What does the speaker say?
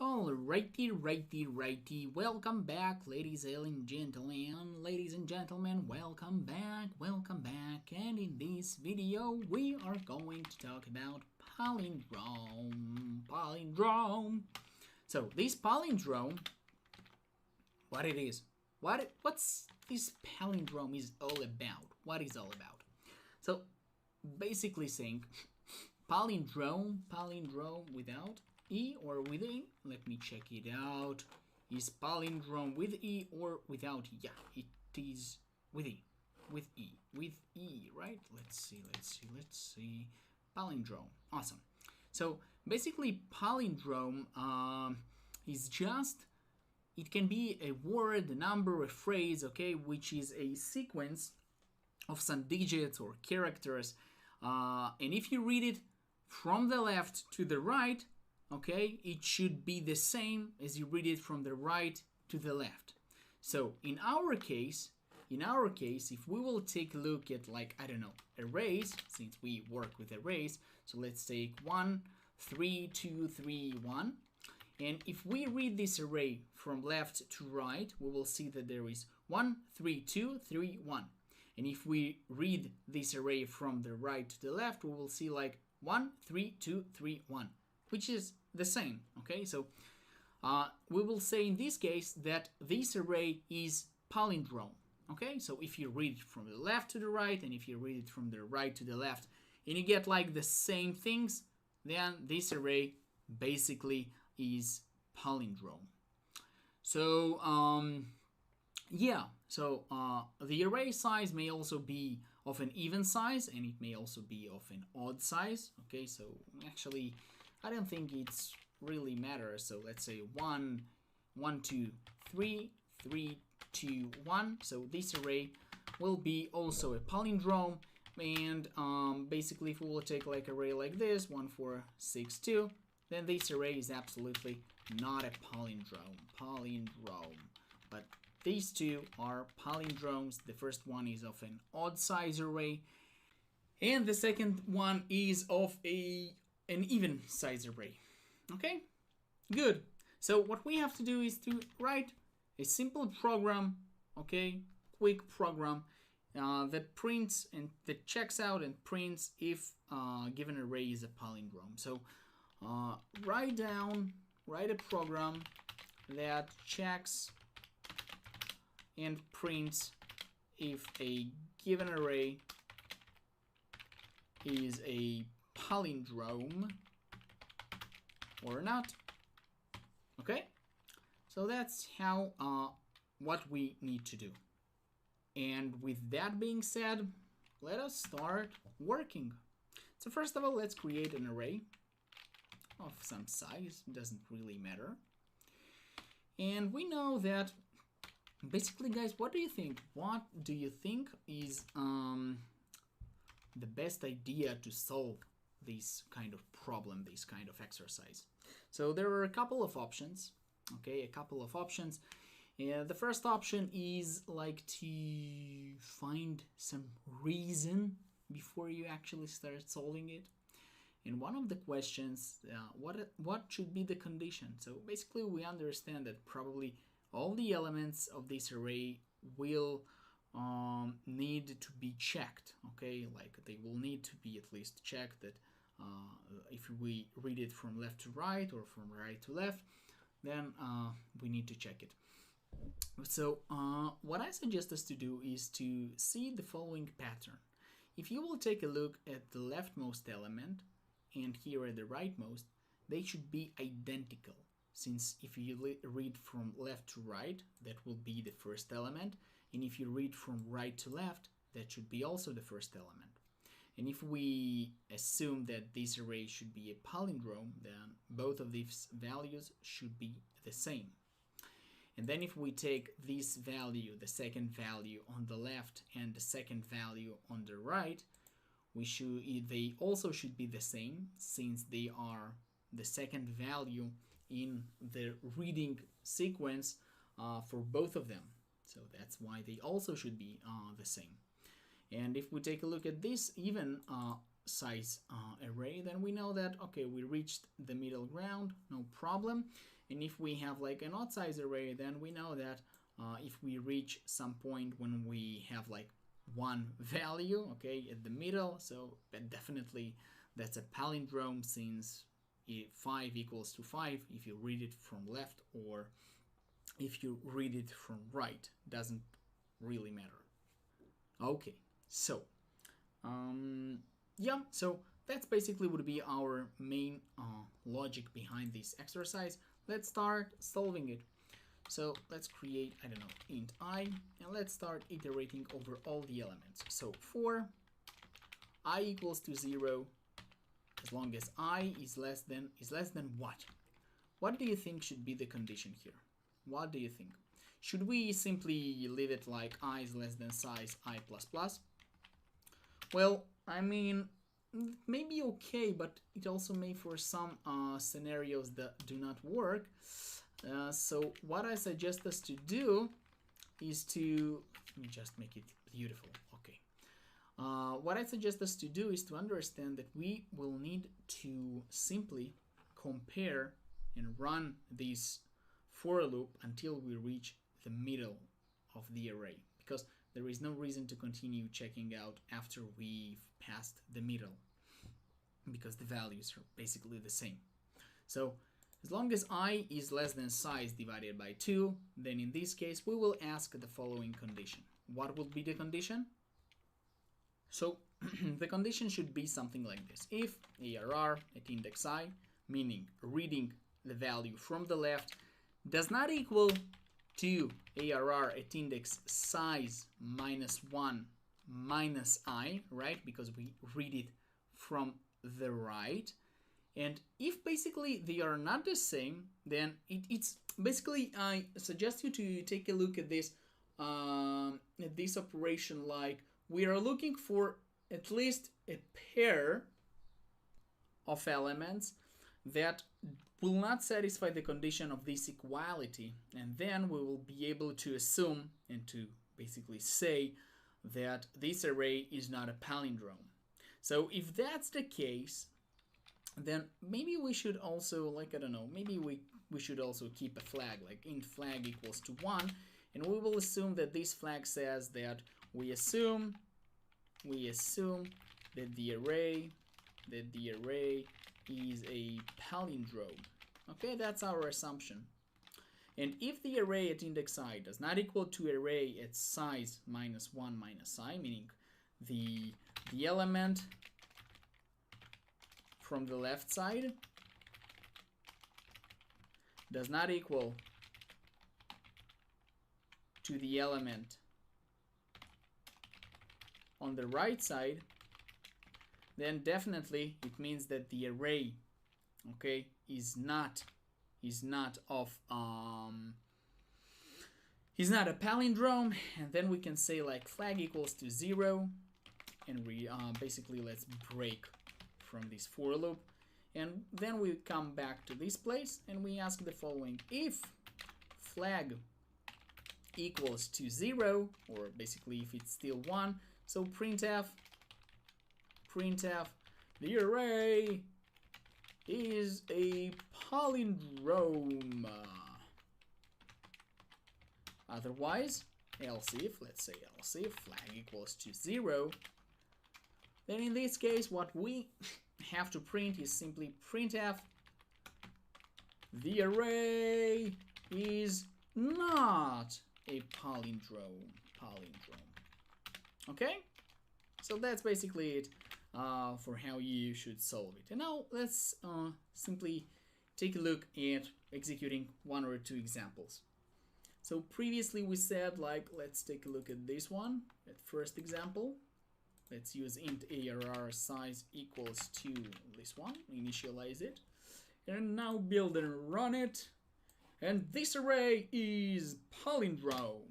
Righty. Welcome back, ladies and gentlemen. Ladies and gentlemen, welcome back. And in this video, we are going to talk about palindrome. So this palindrome, what it is, what's this palindrome is all about? What is all about? So basically saying palindrome without E or with E. Let me check it out. Is palindrome with E or without E? Yeah, it is with E. With E, right? Let's see. Palindrome. Awesome. So basically palindrome is just, it can be a word, a number, a phrase, okay, which is a sequence of some digits or characters. And if you read it from the left to the right, okay, it should be the same as you read it from the right to the left. So in our case, if we will take a look at, like, I don't know, arrays, since we work with arrays, so let's take 1, 3, 2, 3, 1. And if we read this array from left to right, we will see that there is 1, 3, 2, 3, 1. And if we read this array from the right to the left, we will see like 1, 3, 2, 3, 1, which is the same, okay? So we will say in this case that this array is palindrome, okay? So if you read it from the left to the right, and if you read it from the right to the left, and you get like the same things, then this array basically is palindrome. So yeah, so the array size may also be of an even size, and it may also be of an odd size, okay? So actually, I don't think it's really matters. So let's say 1, 1, 2, 3, 3, 2, 1. So this array will be also a palindrome. And basically, if we will take like an array like this, 1, 4, 6, 2, then this array is absolutely not a palindrome. But these two are palindromes. The first one is of an odd size array, and the second one is of an even size array. Okay, good. So what we have to do is to write a simple program, okay, quick program that prints and that checks out and prints if given array is a palindrome. So write a program that checks and prints if a given array is a palindrome or not. Okay, so that's how what we need to do. And with that being said, let us start working. So first of all, let's create an array of some size. It doesn't really matter. And we know that basically, guys, what do you think? What do you think is the best idea to solve this kind of problem, this kind of exercise? So there are a couple of options, okay, the first option is like to find some reason before you actually start solving it. And one of the questions, what should be the condition? So basically, we understand that probably all the elements of this array will need to be checked, okay? Like they will need to be at least checked that if we read it from left to right or from right to left, then we need to check it. So what I suggest us to do is to see the following pattern. If you will take a look at the leftmost element and here at the rightmost, they should be identical. Since if you read from left to right, that will be the first element. And if you read from right to left, that should be also the first element. And if we assume that this array should be a palindrome, then both of these values should be the same. And then if we take this value, the second value on the left and the second value on the right, they also should be the same, since they are the second value in the reading sequence for both of them. So that's why they also should be the same. And if we take a look at this even size array, then we know that, okay, we reached the middle ground, no problem. And if we have like an odd size array, then we know that if we reach some point when we have like one value, okay, at the middle, so definitely that's a palindrome, since 5 equals to 5 if you read it from left or if you read it from right, doesn't really matter. Okay, so yeah, so that's basically would be our main logic behind this exercise. Let's start solving it. So let's create, I don't know, int I, and let's start iterating over all the elements. So for I equals to 0, as long as I is less than what? What do you think should be the condition here? What do you think? Should we simply leave it like I is less than size I plus plus? Well, I mean, maybe okay, but it also may for some scenarios that do not work. So what I suggest us to do is to, let me just make it beautiful, okay. What I suggest us to do is to understand that we will need to simply compare and run this for loop until we reach the middle of the array, because there is no reason to continue checking out after we've passed the middle, because the values are basically the same. So as long as I is less than size divided by 2, then in this case we will ask the following condition. What will be the condition? So the condition should be something like this. If ARR at index I, meaning reading the value from the left, does not equal to ARR at index size -1 minus I, right? Because we read it from the right. And if basically they are not the same, then it's basically, I suggest you to take a look at this operation like we are looking for at least a pair of elements that will not satisfy the condition of this equality, and then we will be able to assume and to basically say that this array is not a palindrome. So if that's the case, then maybe we should also, like, I don't know, maybe we should also keep a flag, like int flag equals to 1, and we will assume that this flag says that we assume that the array is a palindrome. Okay, that's our assumption. And if the array at index I does not equal to array at size -1 minus I, meaning the element from the left side does not equal to the element on the right side, then definitely it means that the array, okay, is not a palindrome. And then we can say like flag equals to 0, and we basically let's break from this for loop, and then we come back to this place and we ask the following: if flag equals to 0, or basically if it's still 1, so printf the array is a palindrome. Otherwise, else if, let's say else if flag equals to 0, then in this case what we have to print is simply printf the array is not a palindrome. Okay, so that's basically it for how you should solve it. And now let's simply take a look at executing 1 or 2 examples. So previously we said, like, let's take a look at this one, at first example. Let's use int ARR size equals to this one, initialize it, and now build and run it. And this array is palindrome.